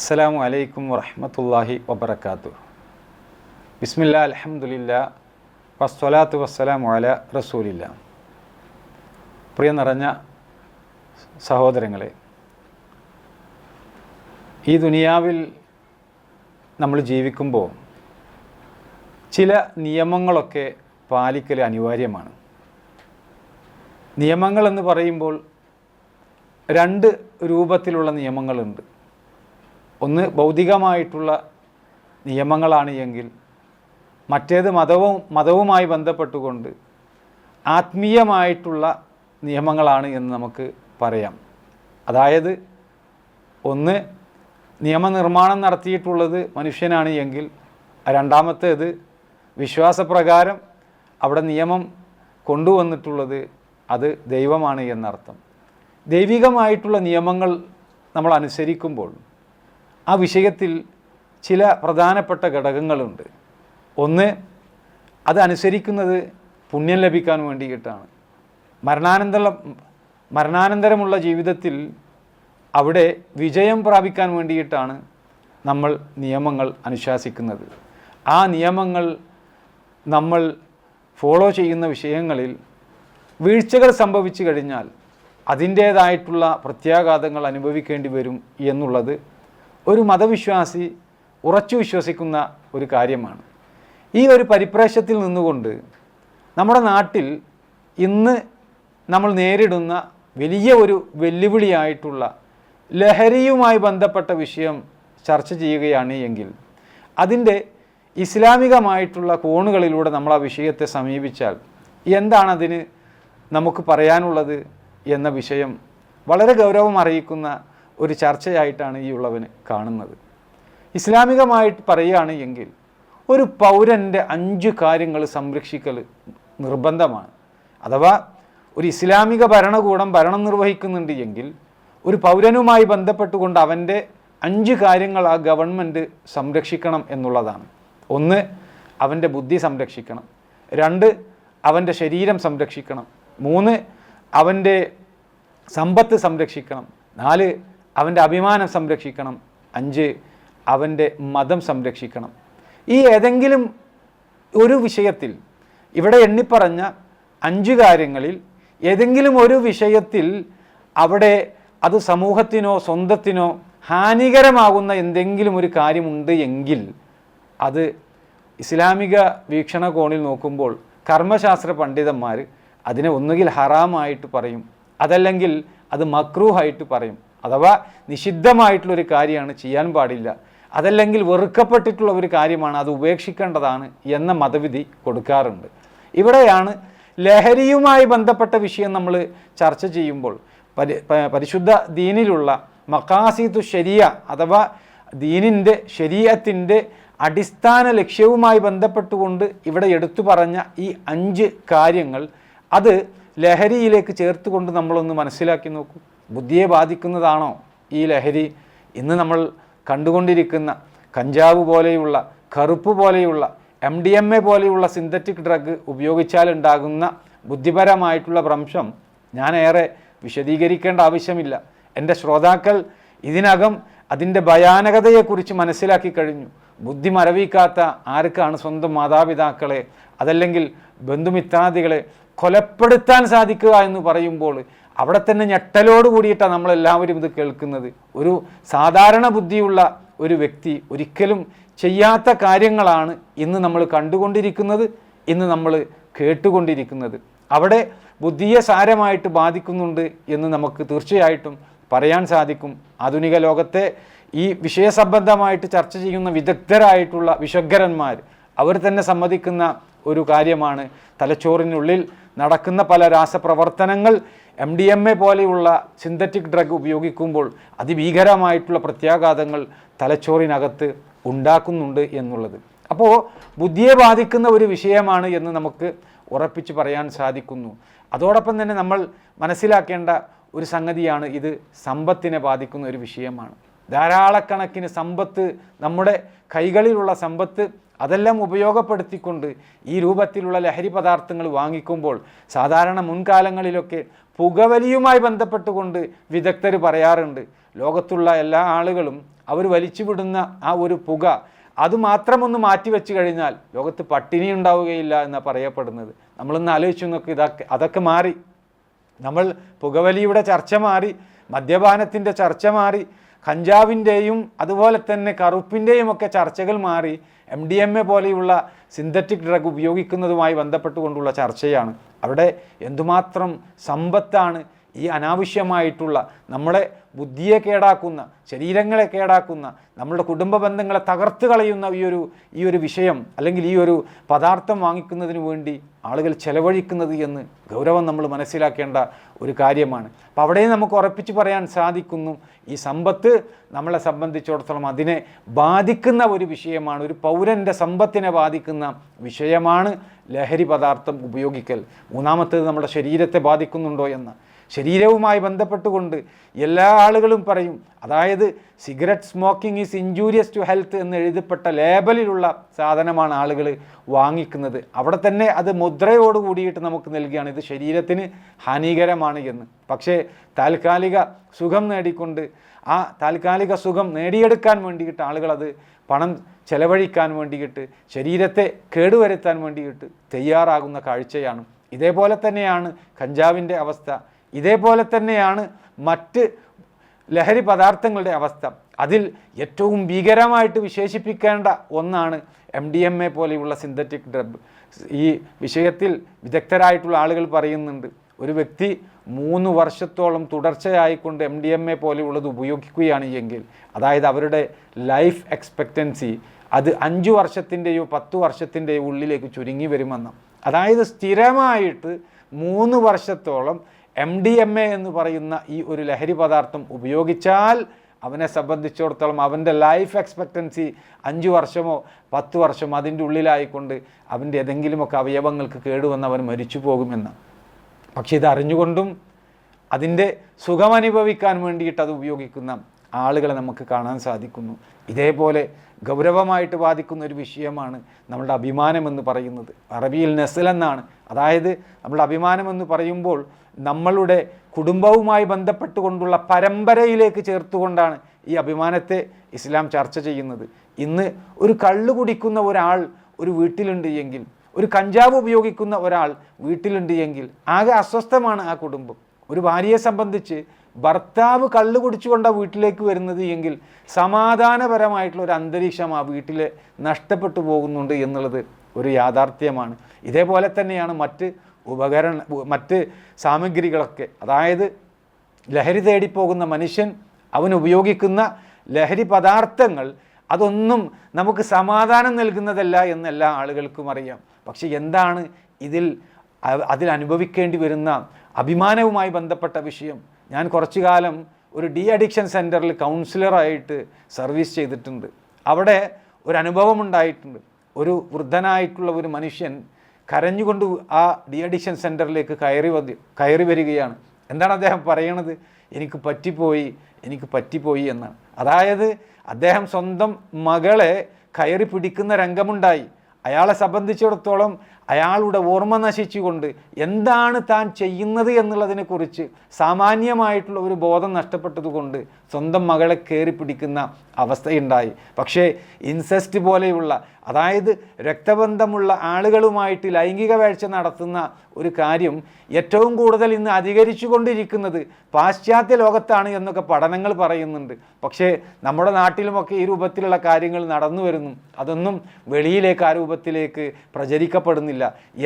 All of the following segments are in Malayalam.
അസ്സലാമു അലൈക്കും വറഹ്മത്തുള്ളാഹി വബറകാതുഹു. ബിസ്മില്ലാ അൽഹംദുലില്ലാ വസ്സലാത്തു വസ്സലാമു അലാ റസൂലില്ലാ. പ്രിയ നിറഞ്ഞ സഹോദരങ്ങളെ, ഈ ദുനിയാവിൽ നമ്മൾ ജീവിക്കുമ്പോൾ ചില നിയമങ്ങളൊക്കെ പാലിക്കൽ അനിവാര്യമാണ്. നിയമങ്ങളെന്ന് പറയുമ്പോൾ രണ്ട് രൂപത്തിലുള്ള നിയമങ്ങളുണ്ട്. ഒന്ന് ഭൗതികമായിട്ടുള്ള നിയമങ്ങളാണ് എങ്കിൽ മറ്റേത് മതവുമായി ബന്ധപ്പെട്ടുകൊണ്ട് ആത്മീയമായിട്ടുള്ള നിയമങ്ങളാണ് എന്ന് നമുക്ക് പറയാം. അതായത് ഒന്ന് നിയമനിർമ്മാണം നടത്തിയിട്ടുള്ളത് മനുഷ്യനാണ് എങ്കിൽ രണ്ടാമത്തേത് വിശ്വാസപ്രകാരം അവിടെ നിയമം കൊണ്ടുവന്നിട്ടുള്ളത് അത് ദൈവമാണ് എന്നർത്ഥം. ദൈവികമായിട്ടുള്ള നിയമങ്ങൾ നമ്മൾ അനുസരിക്കുമ്പോൾ ആ വിഷയത്തിൽ ചില പ്രധാനപ്പെട്ട ഘടകങ്ങളുണ്ട്. ഒന്ന്, അത് അനുസരിക്കുന്നത് പുണ്യം ലഭിക്കാൻ വേണ്ടിയിട്ടാണ്. മരണാനന്തരമുള്ള ജീവിതത്തിൽ അവിടെ വിജയം പ്രാപിക്കാൻ വേണ്ടിയിട്ടാണ് നമ്മൾ നിയമങ്ങൾ അനുശാസിക്കുന്നത്. ആ നിയമങ്ങൾ നമ്മൾ ഫോളോ ചെയ്യുന്ന വിഷയങ്ങളിൽ വീഴ്ചകൾ സംഭവിച്ചു കഴിഞ്ഞാൽ അതിൻ്റേതായിട്ടുള്ള പ്രത്യാഘാതങ്ങൾ അനുഭവിക്കേണ്ടി വരും എന്നുള്ളത് ഒരു മതവിശ്വാസി ഉറച്ചു വിശ്വസിക്കുന്ന ഒരു കാര്യമാണ്. ഈ ഒരു പരിപ്രേക്ഷ്യത്തിൽ നിന്നുകൊണ്ട് നമ്മുടെ നാട്ടിൽ ഇന്ന് നമ്മൾ നേരിടുന്ന വലിയ ഒരു വെല്ലുവിളിയായിട്ടുള്ള ലഹരിയുമായി ബന്ധപ്പെട്ട വിഷയം ചർച്ച ചെയ്യുകയാണ് എങ്കിൽ അതിൻ്റെ ഇസ്ലാമികമായിട്ടുള്ള കോണുകളിലൂടെ നമ്മൾ ആ വിഷയത്തെ സമീപിച്ചാൽ എന്താണതിന് നമുക്ക് പറയാനുള്ളത് എന്ന വിഷയം വളരെ ഗൗരവം അറിയിക്കുന്ന ഒരു ചർച്ചയായിട്ടാണ് ഈ ഉള്ളവന് കാണുന്നത്. ഇസ്ലാമികമായിട്ട് പറയുകയാണ് എങ്കിൽ ഒരു പൗരൻ്റെ 5 കാര്യങ്ങൾ സംരക്ഷിക്കൽ നിർബന്ധമാണ്. അഥവാ ഒരു ഇസ്ലാമിക ഭരണകൂടം ഭരണം നിർവഹിക്കുന്നുണ്ട് എങ്കിൽ ഒരു പൗരനുമായി ബന്ധപ്പെട്ടുകൊണ്ട് അവൻ്റെ 5 കാര്യങ്ങൾ ആ ഗവൺമെൻറ് സംരക്ഷിക്കണം എന്നുള്ളതാണ്. ഒന്ന്, അവൻ്റെ ബുദ്ധി സംരക്ഷിക്കണം. 2, അവൻ്റെ ശരീരം സംരക്ഷിക്കണം. 3, അവൻ്റെ സമ്പത്ത് സംരക്ഷിക്കണം. 4, അവൻ്റെ അഭിമാനം സംരക്ഷിക്കണം. 5, അവൻ്റെ മതം സംരക്ഷിക്കണം. ഈ ഏതെങ്കിലും ഒരു വിഷയത്തിൽ ഇവിടെ എണ്ണിപ്പറഞ്ഞ 5 കാര്യങ്ങളിൽ ഏതെങ്കിലും ഒരു വിഷയത്തിൽ അവിടെ അത് സമൂഹത്തിനോ സ്വന്തത്തിനോ ഹാനികരമാകുന്ന എന്തെങ്കിലും ഒരു കാര്യമുണ്ട് എങ്കിൽ അത് ഇസ്ലാമിക വീക്ഷണകോണിൽ നോക്കുമ്പോൾ കർമ്മശാസ്ത്ര പണ്ഡിതന്മാർ അതിനെ ഒന്നുകിൽ ഹറാമായിട്ട് പറയും, അതല്ലെങ്കിൽ അത് മക്രൂഹായിട്ട് പറയും. അഥവാ നിഷിദ്ധമായിട്ടുള്ളൊരു കാര്യമാണ്, ചെയ്യാൻ പാടില്ല. അതല്ലെങ്കിൽ വെറുക്കപ്പെട്ടിട്ടുള്ള ഒരു കാര്യമാണ്, അത് ഉപേക്ഷിക്കേണ്ടതാണ് എന്ന മതവിധി കൊടുക്കാറുണ്ട്. ഇവിടെയാണ് ലഹരിയുമായി ബന്ധപ്പെട്ട വിഷയം നമ്മൾ ചർച്ച ചെയ്യുമ്പോൾ പരിശുദ്ധ ദീനിലുള്ള മഖാസിദു ശരിയ അഥവാ ദീനിൻ്റെ ശരീഅത്തിൻ്റെ അടിസ്ഥാന ലക്ഷ്യവുമായി ബന്ധപ്പെട്ടുകൊണ്ട് ഇവിടെ എടുത്തു പറഞ്ഞ ഈ 5 കാര്യങ്ങൾ അത് ലഹരിയിലേക്ക് ചേർത്തുകൊണ്ട് നമ്മളൊന്ന് മനസ്സിലാക്കി നോക്കൂ. ബുദ്ധിയെ ബാധിക്കുന്നതാണോ ഈ ലഹരി? ഇന്ന് നമ്മൾ കണ്ടുകൊണ്ടിരിക്കുന്ന കഞ്ചാവ് പോലെയുള്ള, കറുപ്പ് പോലെയുള്ള, MDMA പോലെയുള്ള സിന്തറ്റിക് ഡ്രഗ് ഉപയോഗിച്ചാലുണ്ടാകുന്ന ബുദ്ധിപരമായിട്ടുള്ള ഭ്രംശം ഞാൻ ഏറെ വിശദീകരിക്കേണ്ട ആവശ്യമില്ല. എൻ്റെ ശ്രോതാക്കൾ ഇതിനകം അതിൻ്റെ ഭയാനകതയെക്കുറിച്ച് മനസ്സിലാക്കി കഴിഞ്ഞു. ബുദ്ധി മരവിക്കാത്ത ആർക്കാണ് സ്വന്തം മാതാപിതാക്കളെ അതല്ലെങ്കിൽ ബന്ധുമിത്രാദികളെ കൊലപ്പെടുത്താൻ സാധിക്കുക എന്ന് പറയുമ്പോൾ അവിടെ തന്നെ ഞെട്ടലോട് കൂടിയിട്ടാണ് നമ്മളെല്ലാവരും ഇത് കേൾക്കുന്നത്. ഒരു സാധാരണ ബുദ്ധിയുള്ള ഒരു വ്യക്തി ഒരിക്കലും ചെയ്യാത്ത കാര്യങ്ങളാണ് ഇന്ന് നമ്മൾ കണ്ടുകൊണ്ടിരിക്കുന്നത്, ഇന്ന് നമ്മൾ കേട്ടുകൊണ്ടിരിക്കുന്നത്. അവിടെ ബുദ്ധിയെ സാരമായിട്ട് ബാധിക്കുന്നുണ്ട് എന്ന് നമുക്ക് തീർച്ചയായിട്ടും പറയാൻ സാധിക്കും. ആധുനിക ലോകത്തെ ഈ വിഷയസംബന്ധമായിട്ട് ചർച്ച ചെയ്യുന്ന വിദഗ്ധരായിട്ടുള്ള വിശഗ്ധരന്മാർ അവർ തന്നെ സമ്മതിക്കുന്ന ഒരു കാര്യമാണ് തലച്ചോറിനുള്ളിൽ നടക്കുന്ന പല രാസപ്രവർത്തനങ്ങൾ MDMA പോലെയുള്ള സിന്തറ്റിക് ഡ്രഗ് ഉപയോഗിക്കുമ്പോൾ അതിഭീകരമായിട്ടുള്ള പ്രത്യാഘാതങ്ങൾ തലച്ചോറിനകത്ത് ഉണ്ടാക്കുന്നുണ്ട് എന്നുള്ളത്. അപ്പോൾ ബുദ്ധിയെ ബാധിക്കുന്ന ഒരു വിഷയമാണ് എന്ന് നമുക്ക് ഉറപ്പിച്ച് പറയാൻ സാധിക്കുന്നു. അതോടൊപ്പം തന്നെ നമ്മൾ മനസ്സിലാക്കേണ്ട ഒരു സംഗതിയാണ്, ഇത് സമ്പത്തിനെ ബാധിക്കുന്ന ഒരു വിഷയമാണ്. ധാരാളക്കണക്കിന് സമ്പത്ത്, നമ്മുടെ കൈകളിലുള്ള സമ്പത്ത് അതെല്ലാം ഉപയോഗപ്പെടുത്തിക്കൊണ്ട് ഈ രൂപത്തിലുള്ള ലഹരി പദാർത്ഥങ്ങൾ വാങ്ങിക്കുമ്പോൾ സാധാരണ മുൻകാലങ്ങളിലൊക്കെ പുകവലിയുമായി ബന്ധപ്പെട്ടുകൊണ്ട് വിദഗ്ധർ പറയാറുണ്ട്, ലോകത്തുള്ള എല്ലാ ആളുകളും അവർ വലിച്ചുവിടുന്ന ആ ഒരു പുക അതുമാത്രമൊന്ന് മാറ്റിവെച്ച് കഴിഞ്ഞാൽ ലോകത്ത് പട്ടിണി ഉണ്ടാവുകയില്ല എന്നാണ് പറയപ്പെടുന്നത്. നമ്മളൊന്ന് ആലോചിച്ചു നോക്കി, അതൊക്കെ മാറി. നമ്മൾ പുകവലിയുടെ ചർച്ച മാറി, മദ്യപാനത്തിൻ്റെ ചർച്ച മാറി, കഞ്ചാവിൻ്റെയും അതുപോലെ തന്നെ കറുപ്പിൻ്റെയും ഒക്കെ ചർച്ചകൾ മാറി. MDMA പോലെയുള്ള സിന്തറ്റിക് ഡ്രഗ് ഉപയോഗിക്കുന്നതുമായി ബന്ധപ്പെട്ടുകൊണ്ടുള്ള ചർച്ചയാണ്. അവിടെ എന്തുമാത്രം സമ്പത്താണ് ഈ അനാവശ്യമായിട്ടുള്ള നമ്മളെ ബുദ്ധിയെ കേടാക്കുന്ന, ശരീരങ്ങളെ കേടാക്കുന്ന, നമ്മളുടെ കുടുംബ ബന്ധങ്ങളെ തകർത്ത് കളയുന്ന ഈ ഒരു വിഷയം അല്ലെങ്കിൽ ഈ ഒരു പദാർത്ഥം വാങ്ങിക്കുന്നതിന് വേണ്ടി ആളുകൾ ചെലവഴിക്കുന്നത് എന്ന് ഗൗരവം നമ്മൾ മനസ്സിലാക്കേണ്ട ഒരു കാര്യമാണ്. അപ്പം അവിടെ നമുക്ക് ഉറപ്പിച്ച് പറയാൻ സാധിക്കുന്നു, ഈ സമ്പത്ത് നമ്മളെ സംബന്ധിച്ചിടത്തോളം അതിനെ ബാധിക്കുന്ന ഒരു വിഷയമാണ്. ഒരു പൗരൻ്റെ സമ്പത്തിനെ ബാധിക്കുന്ന വിഷയമാണ് ലഹരി പദാർത്ഥം ഉപയോഗിക്കൽ. മൂന്നാമത്തേത് നമ്മുടെ ശരീരത്തെ ബാധിക്കുന്നുണ്ടോ എന്ന്. ശരീരവുമായി ബന്ധപ്പെട്ടുകൊണ്ട് എല്ലാ ആളുകളും പറയും, അതായത് cigarette smoking is injurious to health എന്ന് എഴുതപ്പെട്ട ലേബലിലുള്ള സാധനമാണ് ആളുകൾ വാങ്ങിക്കുന്നത്. അവിടെ തന്നെ അത് മുദ്രയോട് കൂടിയിട്ട് നമുക്ക് നൽകുകയാണ്, ഇത് ശരീരത്തിന് ഹാനികരമാണ് എന്ന്. പക്ഷേ താൽക്കാലിക സുഖം നേടിക്കൊണ്ട് ആ താൽക്കാലിക സുഖം നേടിയെടുക്കാൻ വേണ്ടിയിട്ട് ആളുകൾ അത് പണം ചെലവഴിക്കാൻ വേണ്ടിയിട്ട്, ശരീരത്തെ കേടുവരുത്താൻ വേണ്ടിയിട്ട് തയ്യാറാകുന്ന കാഴ്ചയാണ്. ഇതേപോലെ തന്നെയാണ് കഞ്ചാവിൻ്റെ അവസ്ഥ, ഇതേപോലെ തന്നെയാണ് മറ്റ് ലഹരി പദാർത്ഥങ്ങളുടെ അവസ്ഥ. അതിൽ ഏറ്റവും ഭീകരമായിട്ട് വിശേഷിപ്പിക്കേണ്ട ഒന്നാണ് MDMA പോലെയുള്ള സിന്തറ്റിക് ഡ്രഗ്. ഈ വിഷയത്തിൽ വിദഗ്ധരായിട്ടുള്ള ആളുകൾ പറയുന്നുണ്ട്, ഒരു വ്യക്തി 3 വർഷത്തോളം തുടർച്ചയായിക്കൊണ്ട് MDMA പോലെയുള്ളത് ഉപയോഗിക്കുകയാണ് എങ്കിൽ, അതായത് അവരുടെ ലൈഫ് എക്സ്പെക്റ്റൻസി അത് 5 വർഷത്തിൻ്റെയോ 10 വർഷത്തിൻ്റെയോ ഉള്ളിലേക്ക് ചുരുങ്ങി വരുമെന്ന്. അതായത് സ്ഥിരമായിട്ട് 3 വർഷത്തോളം MDMA എന്ന് പറയുന്ന ഈ ഒരു ലഹരി പദാർത്ഥം ഉപയോഗിച്ചാൽ അവനെ സംബന്ധിച്ചിടത്തോളം അവൻ്റെ ലൈഫ് എക്സ്പെക്റ്റൻസി 5 വർഷമോ 10 വർഷമോ അതിൻ്റെ ഉള്ളിലായിക്കൊണ്ട് അവൻ്റെ ഏതെങ്കിലുമൊക്കെ അവയവങ്ങൾക്ക് കേടുവന്ന് അവൻ മരിച്ചു പോകുമെന്ന്. പക്ഷെ ഇതറിഞ്ഞുകൊണ്ടും അതിൻ്റെ സുഖമനുഭവിക്കാൻ വേണ്ടിയിട്ട് അത് ഉപയോഗിക്കുന്ന ആളുകളെ നമുക്ക് കാണാൻ സാധിക്കുന്നു. ഇതേപോലെ ഗൗരവമായിട്ട് ബാധിക്കുന്ന ഒരു വിഷയമാണ് നമ്മളുടെ അഭിമാനമെന്ന് പറയുന്നത്. അറബിയിൽ നെസ്ൽ എന്നാണ്. അതായത് നമ്മളുടെ അഭിമാനമെന്ന് പറയുമ്പോൾ നമ്മളുടെ കുടുംബവുമായി ബന്ധപ്പെട്ടുകൊണ്ടുള്ള പരമ്പരയിലേക്ക് ചേർത്തുകൊണ്ടാണ് ഈ അഭിമാനത്തെ ഇസ്ലാം ചർച്ച ചെയ്യുന്നത്. ഇന്ന് ഒരു കള്ള് കുടിക്കുന്ന ഒരാൾ ഒരു വീട്ടിലുണ്ട് എങ്കിൽ, ഒരു കഞ്ചാവ് ഉപയോഗിക്കുന്ന ഒരാൾ വീട്ടിലുണ്ട് എങ്കിൽ ആകെ അസ്വസ്ഥമാണ് ആ കുടുംബം. ഒരു ഭാര്യയെ സംബന്ധിച്ച് ഭർത്താവ് കള്ള് കുടിച്ചുകൊണ്ടാണ് വീട്ടിലേക്ക് വരുന്നത് എങ്കിൽ സമാധാനപരമായിട്ടുള്ള ഒരു അന്തരീക്ഷം ആ വീട്ടിൽ നഷ്ടപ്പെട്ടു പോകുന്നുണ്ട് എന്നുള്ളത് ഒരു യാഥാർത്ഥ്യമാണ്. ഇതേപോലെ തന്നെയാണ് മറ്റ് സാമഗ്രികളൊക്കെ. അതായത് ലഹരി തേടിപ്പോകുന്ന മനുഷ്യൻ അവൻ ഉപയോഗിക്കുന്ന ലഹരി പദാർത്ഥങ്ങൾ അതൊന്നും നമുക്ക് സമാധാനം നൽകുന്നതല്ല എന്ന് എല്ലാ ആളുകൾക്കും അറിയാം. പക്ഷെ എന്താണ് അതിൽ അനുഭവിക്കേണ്ടി വരുന്ന അഭിമാനവുമായി ബന്ധപ്പെട്ട വിഷയം? ഞാൻ കുറച്ചു കാലം ഒരു ഡി അഡിക്ഷൻ സെൻറ്ററിൽ കൗൺസിലറായിട്ട് സർവീസ് ചെയ്തിട്ടുണ്ട്. അവിടെ ഒരു അനുഭവം ഉണ്ടായിട്ടുണ്ട്. ഒരു വൃദ്ധനായിട്ടുള്ള ഒരു മനുഷ്യൻ കരഞ്ഞുകൊണ്ട് ആ ഡി അഡിക്ഷൻ സെൻറ്ററിലേക്ക് കയറി വരികയാണ്. എന്താണ് അദ്ദേഹം പറയണത്? എനിക്ക് പറ്റിപ്പോയി എന്നാണ്. അതായത് അദ്ദേഹം സ്വന്തം മകളെ കയറി പിടിക്കുന്ന രംഗമുണ്ടായി. അയാളെ സംബന്ധിച്ചിടത്തോളം അയാളുടെ ഓർമ്മ നശിച്ചുകൊണ്ട് എന്താണ് താൻ ചെയ്യുന്നത് എന്നുള്ളതിനെക്കുറിച്ച് സാമാന്യമായിട്ടുള്ള ഒരു ബോധം നഷ്ടപ്പെട്ടതുകൊണ്ട് സ്വന്തം മകളെ കയറി പിടിക്കുന്ന അവസ്ഥയുണ്ടായി. പക്ഷേ ഇൻസെസ്റ്റ് പോലെയുള്ള, അതായത് രക്തബന്ധമുള്ള ആളുകളുമായിട്ട് ലൈംഗിക വേഴ്ച നടത്തുന്ന ഒരു കാര്യം ഏറ്റവും കൂടുതൽ ഇന്ന് അധികരിച്ചു കൊണ്ടിരിക്കുന്നത് പാശ്ചാത്യ ലോകത്താണ് എന്നൊക്കെ പഠനങ്ങൾ പറയുന്നുണ്ട്. പക്ഷേ നമ്മുടെ നാട്ടിലുമൊക്കെ ഈ രൂപത്തിലുള്ള കാര്യങ്ങൾ നടന്നു വരുന്നു. അതൊന്നും വെളിയിലേക്ക് ആ രൂപത്തിലേക്ക് പ്രചരിക്കപ്പെടുന്നില്ല.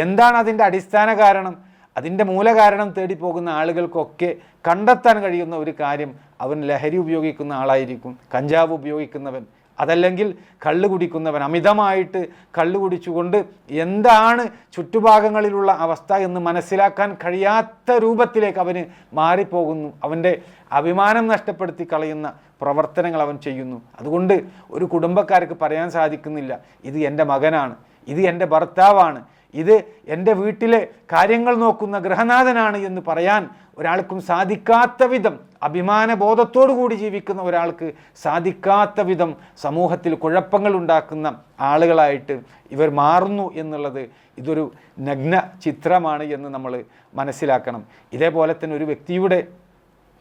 എന്താണ് അതിൻ്റെ അടിസ്ഥാന കാരണം? അതിൻ്റെ മൂലകാരണം തേടി പോകുന്ന ആളുകൾക്കൊക്കെ കണ്ടെത്താൻ കഴിയുന്ന ഒരു കാര്യം, അവൻ ലഹരി ഉപയോഗിക്കുന്ന ആളായിരിക്കും, കഞ്ചാവ് ഉപയോഗിക്കുന്നവൻ, അതല്ലെങ്കിൽ കള്ള് കുടിക്കുന്നവൻ. അമിതമായിട്ട് കള്ള് കുടിച്ചുകൊണ്ട് എന്താണ് ചുറ്റുഭാഗങ്ങളിലുള്ള അവസ്ഥ എന്ന് മനസ്സിലാക്കാൻ കഴിയാത്ത രൂപത്തിലേക്ക് അവന് മാറിപ്പോകുന്നു. അവൻ്റെ അഭിമാനം നഷ്ടപ്പെടുത്തി കളയുന്ന പ്രവർത്തനങ്ങൾ അവൻ ചെയ്യുന്നു. അതുകൊണ്ട് ഒരു കുടുംബക്കാർക്ക് പറയാൻ സാധിക്കുന്നില്ല, ഇത് എൻ്റെ മകനാണ്, ഇത് എൻ്റെ ഭർത്താവാണ്, ഇത് എൻ്റെ വീട്ടിലെ കാര്യങ്ങൾ നോക്കുന്ന ഗൃഹനാഥനാണ് എന്ന് പറയാൻ ഒരാൾക്കും സാധിക്കാത്ത വിധം, അഭിമാനബോധത്തോടു കൂടി ജീവിക്കുന്ന ഒരാൾക്ക് സാധിക്കാത്ത വിധം സമൂഹത്തിൽ കുഴപ്പങ്ങൾ ഉണ്ടാക്കുന്ന ആളുകളായിട്ട് ഇവർ മാറുന്നു എന്നുള്ളത് ഇതൊരു നഗ്ന ചിത്രമാണ് എന്ന് നമ്മൾ മനസ്സിലാക്കണം. ഇതേപോലെ തന്നെ ഒരു വ്യക്തിയുടെ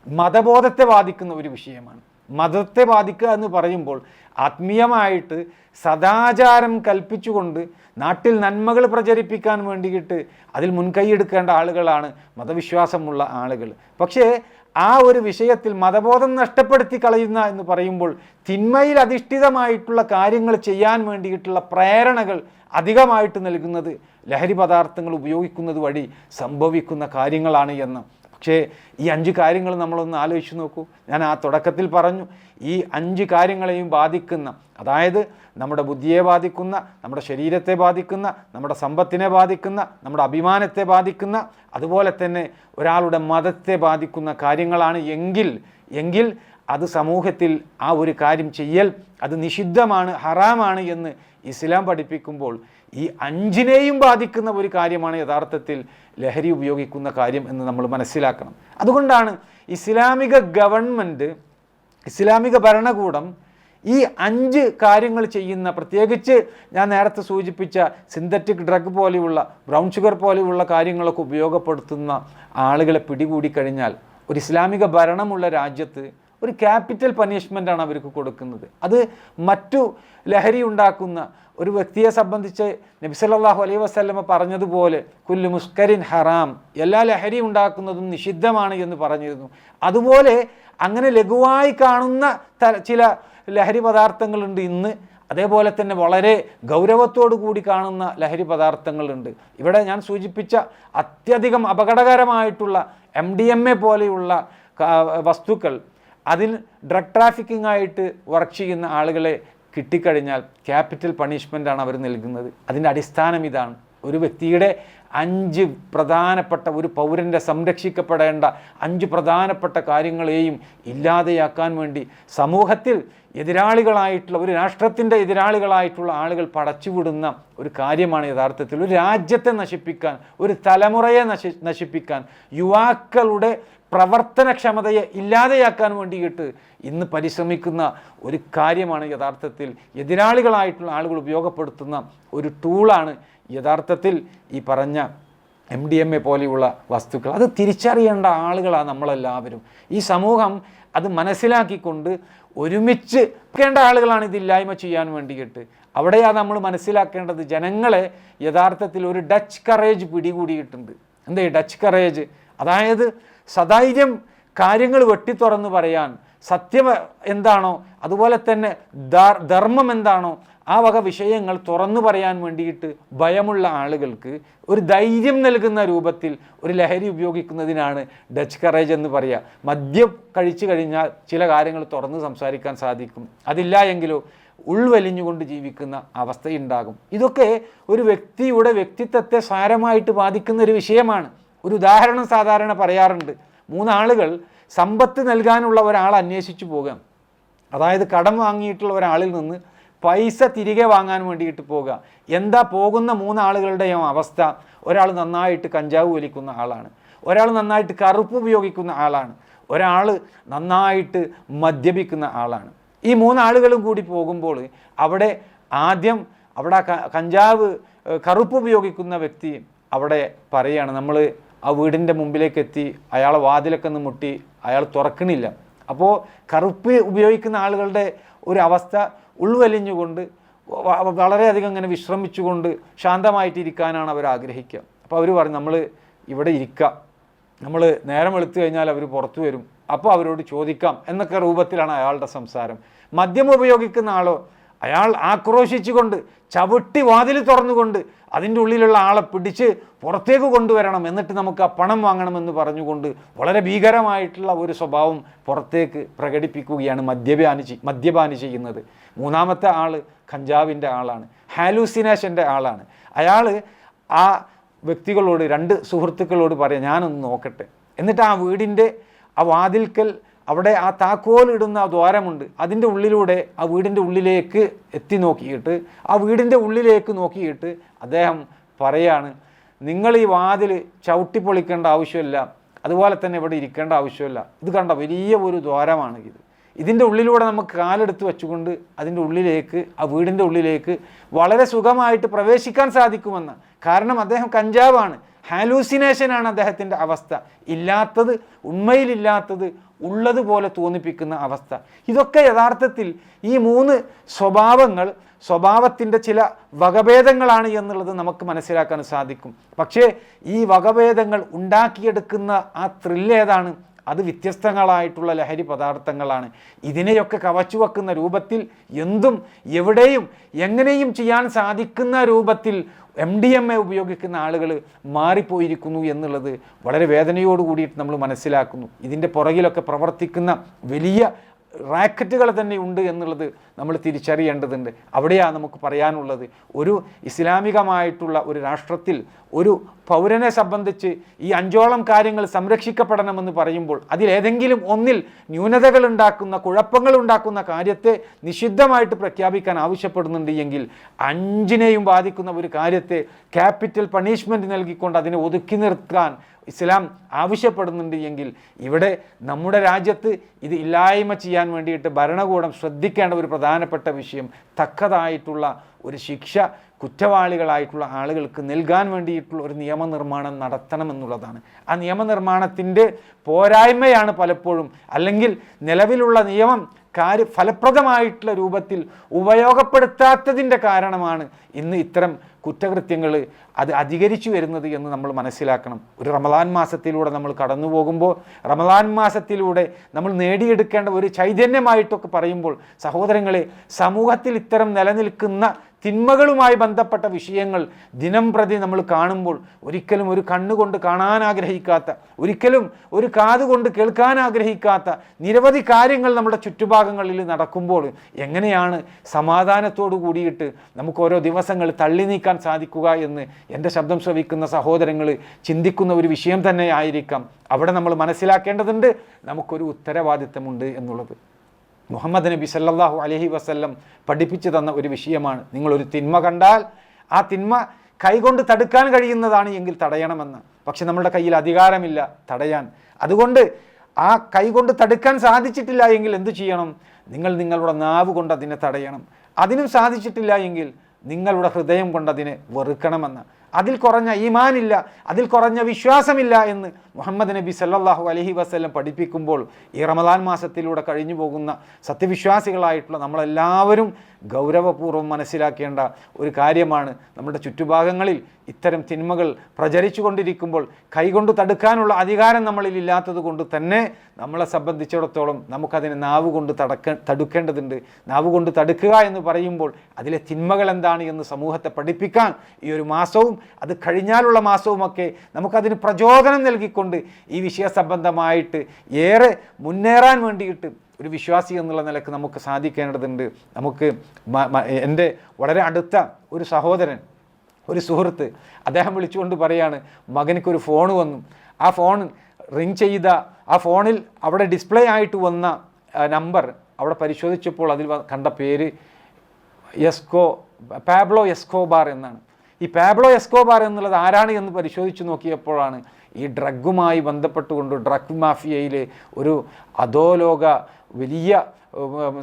മതബോധത്തെ ബാധിക്കുന്ന ഒരു വിഷയമാണ്. മതത്തെ ബാധിക്കുക എന്ന് പറയുമ്പോൾ ആത്മീയമായിട്ട് സദാചാരം കൽപ്പിച്ചുകൊണ്ട് നാട്ടിൽ നന്മകൾ പ്രചരിപ്പിക്കാൻ വേണ്ടിയിട്ട് അതിൽ മുൻകൈയെടുക്കേണ്ട ആളുകളാണ് മതവിശ്വാസമുള്ള ആളുകൾ. പക്ഷേ ആ ഒരു വിഷയത്തിൽ മതബോധം നഷ്ടപ്പെടുത്തി കളയുന്ന എന്ന് പറയുമ്പോൾ തിന്മയിൽ അധിഷ്ഠിതമായിട്ടുള്ള കാര്യങ്ങൾ ചെയ്യാൻ വേണ്ടിയിട്ടുള്ള പ്രേരണകൾ അധികമായിട്ട് നൽകുന്നത് ലഹരി പദാർത്ഥങ്ങൾ ഉപയോഗിക്കുന്നത് വഴി സംഭവിക്കുന്ന കാര്യങ്ങളാണ് എന്ന്. പക്ഷേ ഈ 5 കാര്യങ്ങൾ നമ്മളൊന്ന് ആലോചിച്ച് നോക്കൂ. ഞാൻ ആ തുടക്കത്തിൽ പറഞ്ഞു, ഈ 5 കാര്യങ്ങളെയും ബാധിക്കുന്ന, അതായത് നമ്മുടെ ബുദ്ധിയെ ബാധിക്കുന്ന, നമ്മുടെ ശരീരത്തെ ബാധിക്കുന്ന, നമ്മുടെ സമ്പത്തിനെ ബാധിക്കുന്ന, നമ്മുടെ അഭിമാനത്തെ ബാധിക്കുന്ന, അതുപോലെ തന്നെ ഒരാളുടെ മതത്തെ ബാധിക്കുന്ന കാര്യങ്ങളാണ് എങ്കിൽ അത് സമൂഹത്തിൽ ആ ഒരു കാര്യം ചെയ്യൽ അത് നിഷിദ്ധമാണ്, ഹറാമാണ് എന്ന് ഇസ്ലാം പഠിപ്പിക്കുമ്പോൾ ഈ 5നെയും ബാധിക്കുന്ന ഒരു കാര്യമാണ് യഥാർത്ഥത്തിൽ ലഹരി ഉപയോഗിക്കുന്ന കാര്യം എന്ന് നമ്മൾ മനസ്സിലാക്കണം. അതുകൊണ്ടാണ് ഇസ്ലാമിക ഗവൺമെൻറ്, ഇസ്ലാമിക ഭരണകൂടം ഈ 5 കാര്യങ്ങൾ ചെയ്യുന്ന, പ്രത്യേകിച്ച് ഞാൻ നേരത്തെ സൂചിപ്പിച്ച സിന്തറ്റിക് ഡ്രഗ് പോലെയുള്ള, ബ്രൗൺ ഷുഗർ പോലെയുള്ള കാര്യങ്ങളൊക്കെ ഉപയോഗപ്പെടുത്തുന്ന ആളുകളെ പിടികൂടി കഴിഞ്ഞാൽ ഒരു ഇസ്ലാമിക ഭരണമുള്ള രാജ്യത്ത് ഒരു ക്യാപിറ്റൽ പണിഷ്മെൻ്റാണ് അവർക്ക് കൊടുക്കുന്നത്. അത് മറ്റു ലഹരി ഉണ്ടാക്കുന്ന ഒരു വ്യക്തിയെ സംബന്ധിച്ച് നബി സല്ലല്ലാഹു അലൈഹി വസല്ലമ പറഞ്ഞതുപോലെ കുല്ലു മുസ്കരിൻ ഹറാം, എല്ലാ ലഹരി ഉണ്ടാക്കുന്നതും നിഷിദ്ധമാണ് എന്ന് പറഞ്ഞിരുന്നു. അതുപോലെ അങ്ങനെ ലഘുവായി കാണുന്ന ചില ലഹരി പദാർത്ഥങ്ങളുണ്ട് ഇന്ന്. അതേപോലെ തന്നെ വളരെ ഗൗരവത്തോടു കൂടി കാണുന്ന ലഹരി പദാർത്ഥങ്ങളുണ്ട്. ഇവിടെ ഞാൻ സൂചിപ്പിച്ച അത്യധികം അപകടകരമായിട്ടുള്ള MDMA പോലെയുള്ള വസ്തുക്കൾ, അതിൽ ഡ്രഗ് ട്രാഫിക്കിംഗ് ആയിട്ട് വർക്ക് ചെയ്യുന്ന ആളുകളെ കിട്ടിക്കഴിഞ്ഞാൽ ക്യാപിറ്റൽ പണിഷ്മെൻ്റാണ് അവർ നൽകുന്നത്. അതിൻ്റെ അടിസ്ഥാനം ഇതാണ്. ഒരു വ്യക്തിയുടെ 5 പ്രധാനപ്പെട്ട, ഒരു പൗരൻ്റെ സംരക്ഷിക്കപ്പെടേണ്ട 5 പ്രധാനപ്പെട്ട കാര്യങ്ങളെയും ഇല്ലാതെയാക്കാൻ വേണ്ടി സമൂഹത്തിൽ എതിരാളികളായിട്ടുള്ള, ഒരു രാഷ്ട്രത്തിൻ്റെ എതിരാളികളായിട്ടുള്ള ആളുകൾ പടച്ചുവിടുന്ന ഒരു കാര്യമാണ് യഥാർത്ഥത്തിൽ ഒരു രാജ്യത്തെ നശിപ്പിക്കാൻ, ഒരു തലമുറയെ നശിപ്പിക്കാൻ, യുവാക്കളുടെ പ്രവർത്തനക്ഷമതയെ ഇല്ലാതെയാക്കാൻ വേണ്ടിയിട്ട് ഇന്ന് പരിശ്രമിക്കുന്ന ഒരു കാര്യമാണ് യഥാർത്ഥത്തിൽ എതിരാളികളായിട്ടുള്ള ആളുകൾ ഉപയോഗപ്പെടുത്തുന്ന ഒരു ടൂളാണ് യഥാർത്ഥത്തിൽ ഈ പറഞ്ഞ MDMA പോലെയുള്ള വസ്തുക്കൾ. അത് തിരിച്ചറിയേണ്ട ആളുകളാണ് നമ്മളെല്ലാവരും. ഈ സമൂഹം അത് മനസ്സിലാക്കിക്കൊണ്ട് ഒരുമിച്ച് ക്കേണ്ട ആളുകളാണ് ഇതില്ലായ്മ ചെയ്യാൻ വേണ്ടിയിട്ട്. അവിടെയാണ് നമ്മൾ മനസ്സിലാക്കേണ്ടത്. ജനങ്ങളെ യഥാർത്ഥത്തിൽ ഒരു ഡച്ച് കറേജ് പിടികൂടിയിട്ടുണ്ട്. എന്താ ഈ ഡച്ച് കറേജ്? അതായത് സധൈര്യം കാര്യങ്ങൾ വെട്ടിത്തുറന്ന് പറയാൻ, സത്യം എന്താണോ അതുപോലെ തന്നെ ധർമ്മം എന്താണോ ആ വക വിഷയങ്ങൾ തുറന്നു പറയാൻ വേണ്ടിയിട്ട് ഭയമുള്ള ആളുകൾക്ക് ഒരു ധൈര്യം നൽകുന്ന രൂപത്തിൽ ഒരു ലഹരി ഉപയോഗിക്കുന്നതിനാണ് ഡച്ച് കറേജ് എന്ന് പറയുക. മദ്യം കഴിച്ചു കഴിഞ്ഞാൽ ചില കാര്യങ്ങൾ തുറന്ന് സംസാരിക്കാൻ സാധിക്കും, അതില്ല എങ്കിലോ ഉൾവലിഞ്ഞുകൊണ്ട് ജീവിക്കുന്ന അവസ്ഥയുണ്ടാകും. ഇതൊക്കെ ഒരു വ്യക്തിയുടെ വ്യക്തിത്വത്തെ സാരമായിട്ട് ബാധിക്കുന്ന ഒരു വിഷയമാണ്. ഒരു ഉദാഹരണം സാധാരണ പറയാറുണ്ട്. 3 ആളുകൾ സമ്പത്ത് നൽകാനുള്ള ഒരാൾ അന്വേഷിച്ചു പോകാം. അതായത് കടം വാങ്ങിയിട്ടുള്ള ഒരാളിൽ നിന്ന് പൈസ തിരികെ വാങ്ങാൻ വേണ്ടിയിട്ട് പോകുക. എന്താ പോകുന്ന 3 ആളുകളുടെയും അവസ്ഥ? ഒരാൾ നന്നായിട്ട് കഞ്ചാവ് വലിക്കുന്ന ആളാണ്, ഒരാൾ നന്നായിട്ട് കറുപ്പ് ഉപയോഗിക്കുന്ന ആളാണ്, ഒരാൾ നന്നായിട്ട് മദ്യപിക്കുന്ന ആളാണ്. ഈ 3 ആളുകളും കൂടി പോകുമ്പോൾ അവിടെ ആദ്യം കഞ്ചാവ് കറുപ്പ് ഉപയോഗിക്കുന്ന വ്യക്തി അവിടെ പറയുകയാണ്, നമ്മൾ ആ വീടിൻ്റെ മുമ്പിലേക്ക് എത്തി അയാളെ വാതിലൊക്കെ ഒന്ന് മുട്ടി, അയാൾ തുറക്കണില്ല. അപ്പോൾ കറുപ്പ് ഉപയോഗിക്കുന്ന ആളുകളുടെ ഒരു അവസ്ഥ ഉൾവലിഞ്ഞുകൊണ്ട് വളരെയധികം ഇങ്ങനെ വിശ്രമിച്ചുകൊണ്ട് ശാന്തമായിട്ടിരിക്കാനാണ് അവർ ആഗ്രഹിക്കുക. അപ്പോൾ അവർ പറയും, നമ്മൾ ഇവിടെ ഇരിക്കാം, നമ്മൾ നേരം വെളുത്തു കഴിഞ്ഞാൽ അവർ പുറത്തു വരും, അപ്പോൾ അവരോട് ചോദിക്കാം എന്നൊക്കെ രൂപത്തിലാണ് അയാളുടെ സംസാരം. മദ്യം ഉപയോഗിക്കുന്ന ആളോ അയാൾ ആക്രോശിച്ചുകൊണ്ട് ചവിട്ടി വാതിൽ തുറന്നുകൊണ്ട് അതിൻ്റെ ഉള്ളിലുള്ള ആളെ പിടിച്ച് പുറത്തേക്ക് കൊണ്ടുവരണം, എന്നിട്ട് നമുക്ക് ആ പണം വാങ്ങണമെന്ന് പറഞ്ഞുകൊണ്ട് വളരെ ഭീകരമായിട്ടുള്ള ഒരു സ്വഭാവം പുറത്തേക്ക് പ്രകടിപ്പിക്കുകയാണ് മദ്യപാനി ചെയ്യുന്നത്. 3-മത്തെ ആൾ കഞ്ചാവിൻ്റെ ആളാണ്, ഹാലൂസിനേഷൻ്റെ ആളാണ്. അയാൾ ആ വ്യക്തികളോട്, 2 സുഹൃത്തുക്കളോട് പറയാം, ഞാനൊന്ന് നോക്കട്ടെ. എന്നിട്ട് ആ വീടിൻ്റെ ആ വാതിൽക്കൽ അവിടെ ആ താക്കോലിടുന്ന ആ ദ്വാരമുണ്ട്, അതിൻ്റെ ഉള്ളിലൂടെ ആ വീടിൻ്റെ ഉള്ളിലേക്ക് എത്തി നോക്കിയിട്ട്, ആ വീടിൻ്റെ ഉള്ളിലേക്ക് നോക്കിയിട്ട് അദ്ദേഹം പറയാണ്, നിങ്ങൾ ഈ വാതിൽ ചവിട്ടി പൊളിക്കേണ്ട ആവശ്യമില്ല, അതുപോലെ തന്നെ ഇവിടെ ഇരിക്കേണ്ട ആവശ്യമില്ല. ഇത് കണ്ട വലിയ ഒരു ദ്വാരമാണ് ഇത്. ഇതിൻ്റെ ഉള്ളിലൂടെ നമുക്ക് കാലെടുത്ത് വെച്ചുകൊണ്ട് അതിൻ്റെ ഉള്ളിലേക്ക്, ആ വീടിൻ്റെ ഉള്ളിലേക്ക് വളരെ സുഖമായിട്ട് പ്രവേശിക്കാൻ സാധിക്കുമെന്ന്. കാരണം അദ്ദേഹം കഞ്ചാവാണ്, ഹാലൂസിനേഷനാണ് അദ്ദേഹത്തിൻ്റെ അവസ്ഥ. ഇല്ലാത്തത്, ഉണ്മയിലില്ലാത്തത് ഉള്ളതുപോലെ തോന്നിപ്പിക്കുന്ന അവസ്ഥ. ഇതൊക്കെ യഥാർത്ഥത്തിൽ ഈ 3 സ്വഭാവത്തിൻ്റെ ചില വകഭേദങ്ങളാണ് എന്നുള്ളത് നമുക്ക് മനസ്സിലാക്കാൻ സാധിക്കും. പക്ഷേ ഈ വകഭേദങ്ങൾ ഉണ്ടാക്കിയെടുക്കുന്ന ആ ത്രില്ല് ഏതാണ്? അത് വ്യത്യസ്തങ്ങളായിട്ടുള്ള ലഹരി പദാർത്ഥങ്ങളാണ്. ഇതിനെയൊക്കെ കവച്ചു വെക്കുന്ന രൂപത്തിൽ എന്തും എവിടെയും എങ്ങനെയും ചെയ്യാൻ സാധിക്കുന്ന രൂപത്തിൽ MDMA ഉപയോഗിക്കുന്ന ആളുകൾ മാറിപ്പോയിരിക്കുന്നു എന്നുള്ളത് വളരെ വേദനയോട് കൂടിയിട്ട് നമ്മൾ മനസ്സിലാക്കുന്നു. ഇതിൻ്റെ പുറകിലൊക്കെ പ്രവർത്തിക്കുന്ന വലിയ റാക്കറ്റുകൾ തന്നെ ഉണ്ട് എന്നുള്ളത് നമ്മൾ തിരിച്ചറിയേണ്ടതുണ്ട്. അവിടെയാണ് നമുക്ക് പറയാനുള്ളത്. ഒരു ഇസ്ലാമികമായിട്ടുള്ള ഒരു രാഷ്ട്രത്തിൽ ഒരു പൗരനെ സംബന്ധിച്ച് ഈ 5ഓളം കാര്യങ്ങൾ സംരക്ഷിക്കപ്പെടണമെന്ന് പറയുമ്പോൾ അതിലേതെങ്കിലും ഒന്നിൽ ന്യൂനതകൾ ഉണ്ടാക്കുന്ന, കുഴപ്പങ്ങൾ ഉണ്ടാക്കുന്ന കാര്യത്തെ നിഷിദ്ധമായിട്ട് പ്രഖ്യാപിക്കാൻ ആവശ്യപ്പെടുന്നുണ്ട് എങ്കിൽ 5നെയും ബാധിക്കുന്ന ഒരു കാര്യത്തെ ക്യാപിറ്റൽ പണിഷ്മെൻറ്റ് നൽകിക്കൊണ്ട് അതിനെ ഒതുക്കി നിർത്താൻ ഇസ്ലാം ആവശ്യപ്പെടുന്നുണ്ട് എങ്കിൽ ഇവിടെ നമ്മുടെ രാജ്യത്ത് ഇത് ഇല്ലായ്മ ചെയ്യാൻ വേണ്ടിയിട്ട് ഭരണകൂടം ശ്രദ്ധിക്കേണ്ട ഒരു പ്രധാനപ്പെട്ട വിഷയം തക്കതായിട്ടുള്ള ഒരു ശിക്ഷ കുറ്റവാളികളായിട്ടുള്ള ആളുകൾക്ക് നൽകാൻ വേണ്ടിയിട്ടുള്ള ഒരു നിയമനിർമ്മാണം നടത്തണമെന്നുള്ളതാണ്. ആ നിയമനിർമ്മാണത്തിൻ്റെ പോരായ്മയാണ് പലപ്പോഴും, അല്ലെങ്കിൽ നിലവിലുള്ള നിയമം ഫലപ്രദമായിട്ടുള്ള രൂപത്തിൽ ഉപയോഗപ്പെടുത്താത്തതിൻ്റെ കാരണമാണ് ഇന്ന് ഇത്തരം കുറ്റകൃത്യങ്ങൾ അത് അധികരിച്ചു വരുന്നത് എന്ന് നമ്മൾ മനസ്സിലാക്കണം. ഒരു റമദാൻ മാസത്തിലൂടെ നമ്മൾ കടന്നു പോകുമ്പോൾ റമദാൻ മാസത്തിലൂടെ നമ്മൾ നേടിയെടുക്കേണ്ട ഒരു ചൈതന്യമായിട്ടൊക്കെ പറയുമ്പോൾ സഹോദരങ്ങളെ, സമൂഹത്തിൽ ഇത്തരം നിലനിൽക്കുന്ന തിന്മകളുമായി ബന്ധപ്പെട്ട വിഷയങ്ങൾ ദിനം പ്രതി നമ്മൾ കാണുമ്പോൾ ഒരിക്കലും ഒരു കണ്ണുകൊണ്ട് കാണാൻ ആഗ്രഹിക്കാത്ത, ഒരിക്കലും ഒരു കാതുകൊണ്ട് കേൾക്കാൻ ആഗ്രഹിക്കാത്ത നിരവധി കാര്യങ്ങൾ നമ്മുടെ ചുറ്റുഭാഗങ്ങളിൽ നടക്കുമ്പോൾ എങ്ങനെയാണ് സമാധാനത്തോടു കൂടിയിട്ട് നമുക്ക് ഓരോ ദിവസങ്ങൾ തള്ളി നീക്കാൻ സാധിക്കുക എന്ന് എൻ്റെ ശബ്ദം ശ്രവിക്കുന്ന സഹോദരങ്ങൾ ചിന്തിക്കുന്ന ഒരു വിഷയം തന്നെ ആയിരിക്കാം. അവിടെ നമ്മൾ മനസ്സിലാക്കേണ്ടതുണ്ട്, നമുക്കൊരു ഉത്തരവാദിത്തമുണ്ട് എന്നുള്ളത്. മുഹമ്മദ് നബി സല്ലല്ലാഹു അലൈഹി വസല്ലം പഠിപ്പിച്ചു തന്ന ഒരു വിഷയമാണ്. നിങ്ങളൊരു തിന്മ കണ്ടാൽ ആ തിന്മ കൈകൊണ്ട് തടുക്കാൻ കഴിയുന്നതാണ് എങ്കിൽ തടയണമെന്ന്. പക്ഷെ നമ്മുടെ കയ്യിൽ അധികാരമില്ല തടയാൻ. അതുകൊണ്ട് ആ കൈകൊണ്ട് തടുക്കാൻ സാധിച്ചിട്ടില്ല എങ്കിൽ എന്തു ചെയ്യണം? നിങ്ങളുടെ നാവ് കൊണ്ട് അതിനെ തടയണം. അതിനും സാധിച്ചിട്ടില്ല എങ്കിൽ നിങ്ങളുടെ ഹൃദയം കൊണ്ട് അതിനെ വെറുക്കണമെന്ന്. അതിൽ കുറഞ്ഞ ഈമാനില്ല, അതിൽ കുറഞ്ഞ വിശ്വാസമില്ല എന്ന് മുഹമ്മദ് നബി സല്ലല്ലാഹു അലൈഹി വസല്ലം പഠിപ്പിക്കുമ്പോൾ ഈ റമദാൻ മാസത്തിലൂടെ കഴിഞ്ഞു പോകുന്ന സത്യവിശ്വാസികളായിട്ടുള്ള നമ്മളെല്ലാവരും ഗൗരവപൂർവ്വം മനസ്സിലാക്കേണ്ട ഒരു കാര്യമാണ്. നമ്മുടെ ചുറ്റുഭാഗങ്ങളിൽ ഇത്തരം തിന്മകൾ പ്രചരിച്ചു കൊണ്ടിരിക്കുമ്പോൾ കൈകൊണ്ട് തടുക്കാനുള്ള അധികാരം നമ്മളിൽ ഇല്ലാത്തത് കൊണ്ട് തന്നെ നമ്മളെ സംബന്ധിച്ചിടത്തോളം നമുക്കതിനെ നാവ് കൊണ്ട് തടുക്കേണ്ടതുണ്ട്. നാവ് കൊണ്ട് തടുക്കുക എന്ന് പറയുമ്പോൾ അതിലെ തിന്മകൾ എന്താണ് എന്ന് സമൂഹത്തെ പഠിപ്പിക്കാൻ ഈ ഒരു മാസവും അത് കഴിഞ്ഞാലുള്ള മാസവുമൊക്കെ നമുക്കതിന് പ്രചോദനം നൽകിക്കൊണ്ട് ഈ വിഷയ സംബന്ധമായിട്ട് ഏറെ മുന്നേറാൻ വേണ്ടിയിട്ട് ഒരു വിശ്വാസി എന്നുള്ള നിലക്ക് നമുക്ക് സാധിക്കേണ്ടതുണ്ട്. നമുക്ക് എൻ്റെ വളരെ അടുത്ത ഒരു സഹോദരൻ, ഒരു സുഹൃത്ത്, അദ്ദേഹം വിളിച്ചുകൊണ്ട് പറയാണ്, മകനിക്കൊരു ഫോൺ വന്നു. ആ ഫോൺ റിങ് ചെയ്ത ആ ഫോണിൽ അവിടെ ഡിസ്പ്ലേ ആയിട്ട് വന്ന നമ്പർ അവിടെ പരിശോധിച്ചപ്പോൾ അതിൽ കണ്ട പേര് പാബ്ലോ എസ്കോബാർ എന്നാണ്. ഈ പാബ്ലോ എസ്കോബാർ എന്നുള്ളത് ആരാണ് എന്ന് പരിശോധിച്ച് നോക്കിയപ്പോഴാണ് ഈ ഡ്രഗുമായി ബന്ധപ്പെട്ടുകൊണ്ട് ഡ്രഗ് മാഫിയയിലെ ഒരു അധോലോക വലിയ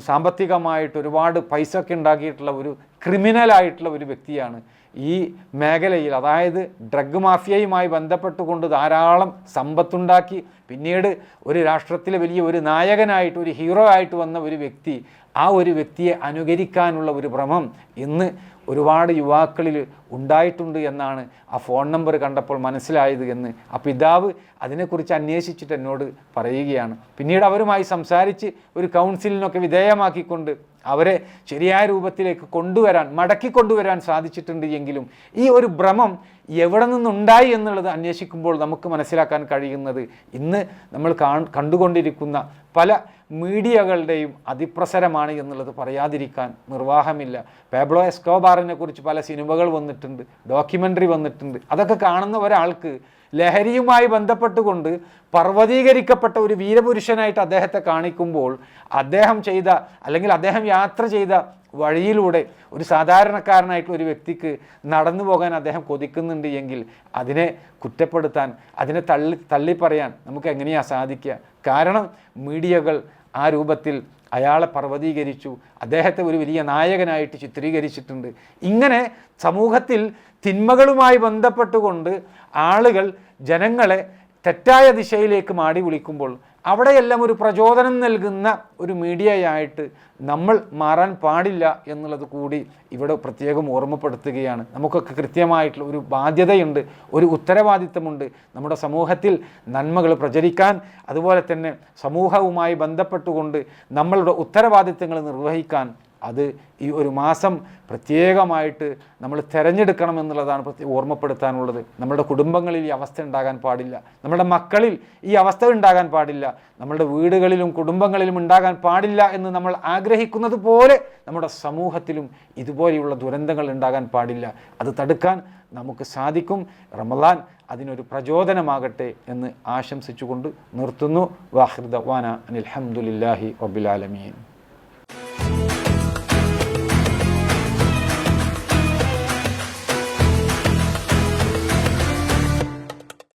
സാമ്പത്തികമായിട്ട് ഒരുപാട് പൈസ ഒക്കെ ഉണ്ടാക്കിയിട്ടുള്ള ഒരു ക്രിമിനലായിട്ടുള്ള ഒരു വ്യക്തിയാണ്. ഈ മേഖലയിൽ, അതായത് ഡ്രഗ് മാഫിയയുമായി ബന്ധപ്പെട്ടുകൊണ്ട് ധാരാളം സമ്പത്തുണ്ടാക്കി പിന്നീട് ഒരു രാഷ്ട്രത്തിലെ വലിയ ഒരു നായകനായിട്ട്, ഒരു ഹീറോ ആയിട്ട് വന്ന ഒരു വ്യക്തി, ആ ഒരു വ്യക്തിയെ അനുകരിക്കാനുള്ള ഒരു ഭ്രമം ഇന്ന് ഒരുപാട് യുവാക്കളിൽ ഉണ്ടായിട്ടുണ്ട് എന്നാണ് ആ ഫോൺ നമ്പർ കണ്ടപ്പോൾ മനസ്സിലായത് എന്ന് ആ പിതാവ് അതിനെക്കുറിച്ച് അന്വേഷിച്ചിട്ട് എന്നോട് പറയുകയാണ്. പിന്നീട് അവരുമായി സംസാരിച്ച് ഒരു കൗൺസിലിനൊക്കെ വിധേയമാക്കിക്കൊണ്ട് അവരെ ശരിയായ രൂപത്തിലേക്ക് മടക്കി കൊണ്ടുവരാൻ സാധിച്ചിട്ടുണ്ട്. എങ്കിലും ഈ ഒരു ഭ്രമം എവിടെ നിന്നുണ്ടായി എന്നുള്ളത് അന്വേഷിക്കുമ്പോൾ നമുക്ക് മനസ്സിലാക്കാൻ കഴിയുന്നത് ഇന്ന് നമ്മൾ കണ്ടുകൊണ്ടിരിക്കുന്ന പല മീഡിയകളുടെയും അതിപ്രസരമാണ് എന്നുള്ളത് പറയാതിരിക്കാൻ നിർവാഹമില്ല. പാബ്ലോ എസ്കോബാറിനെ കുറിച്ച് പല സിനിമകൾ വന്നിട്ടുണ്ട്, ഡോക്യുമെൻ്ററി വന്നിട്ടുണ്ട്. അതൊക്കെ കാണുന്ന ഒരാൾക്ക് ലഹരിയുമായി ബന്ധപ്പെട്ടുകൊണ്ട് പർവ്വതീകരിക്കപ്പെട്ട ഒരു വീരപുരുഷനായിട്ട് അദ്ദേഹത്തെ കാണിക്കുമ്പോൾ അദ്ദേഹം ചെയ്ത, അല്ലെങ്കിൽ അദ്ദേഹം യാത്ര ചെയ്ത വഴിയിലൂടെ ഒരു സാധാരണക്കാരനായിട്ടുള്ള ഒരു വ്യക്തിക്ക് നടന്നു പോകാൻ അദ്ദേഹം കൊതിക്കുന്നുണ്ട് എങ്കിൽ അതിനെ കുറ്റപ്പെടുത്താൻ, അതിനെ തള്ളിപ്പറയാൻ നമുക്ക് എങ്ങനെയാണ് സാധിക്കുക? കാരണം മീഡിയകൾ ആ രൂപത്തിൽ അയാളെ പർവ്വതീകരിച്ചു, അദ്ദേഹത്തെ ഒരു വലിയ നായകനായിട്ട് ചിത്രീകരിച്ചിട്ടുണ്ട്. ഇങ്ങനെ സമൂഹത്തിൽ തിന്മകളുമായി ബന്ധപ്പെട്ടുകൊണ്ട് ആളുകൾ ജനങ്ങളെ തെറ്റായ ദിശയിലേക്ക് മാടി വിളിക്കുമ്പോൾ അവിടെയെല്ലാം ഒരു പ്രചോദനം നൽകുന്ന ഒരു മീഡിയയായിട്ട് നമ്മൾ മാറാൻ പാടില്ല എന്നുള്ളത് കൂടി ഇവിടെ പ്രത്യേകം ഓർമ്മപ്പെടുത്തുകയാണ്. നമുക്കൊക്കെ കൃത്യമായിട്ടുള്ള ഒരു ബാധ്യതയുണ്ട്, ഒരു ഉത്തരവാദിത്തമുണ്ട് നമ്മുടെ സമൂഹത്തിൽ നന്മകൾ പ്രചരിക്കാൻ. അതുപോലെ തന്നെ സമൂഹവുമായി ബന്ധപ്പെട്ടുകൊണ്ട് നമ്മളുടെ ഉത്തരവാദിത്തങ്ങൾ നിർവഹിക്കാൻ അത് ഈ ഒരു മാസം പ്രത്യേകമായിട്ട് നമ്മൾ തിരഞ്ഞെടുക്കണം എന്നുള്ളതാണ് ഓർമ്മപ്പെടുത്താനുള്ളത്. നമ്മുടെ കുടുംബങ്ങളിൽ ഈ അവസ്ഥ ഉണ്ടാകാൻ പാടില്ല, നമ്മുടെ മക്കളിൽ ഈ അവസ്ഥ ഉണ്ടാകാൻ പാടില്ല, നമ്മുടെ വീടുകളിലും കുടുംബങ്ങളിലും ഉണ്ടാകാൻ പാടില്ല എന്ന് നമ്മൾ ആഗ്രഹിക്കുന്നത് പോലെ നമ്മുടെ സമൂഹത്തിലും ഇതുപോലെയുള്ള ദുരന്തങ്ങൾ ഉണ്ടാകാൻ പാടില്ല. അത് തടുക്കാൻ നമുക്ക് സാധിക്കും. റമളാൻ അതിനൊരു പ്രചോദനമാകട്ടെ എന്ന് ആശംസിച്ചുകൊണ്ട് നിർത്തുന്നു. വാഹിർ ദഅ്വാന അനിൽ ഹംദുലില്ലാഹി റബ്ബിൽ ആലമീൻ.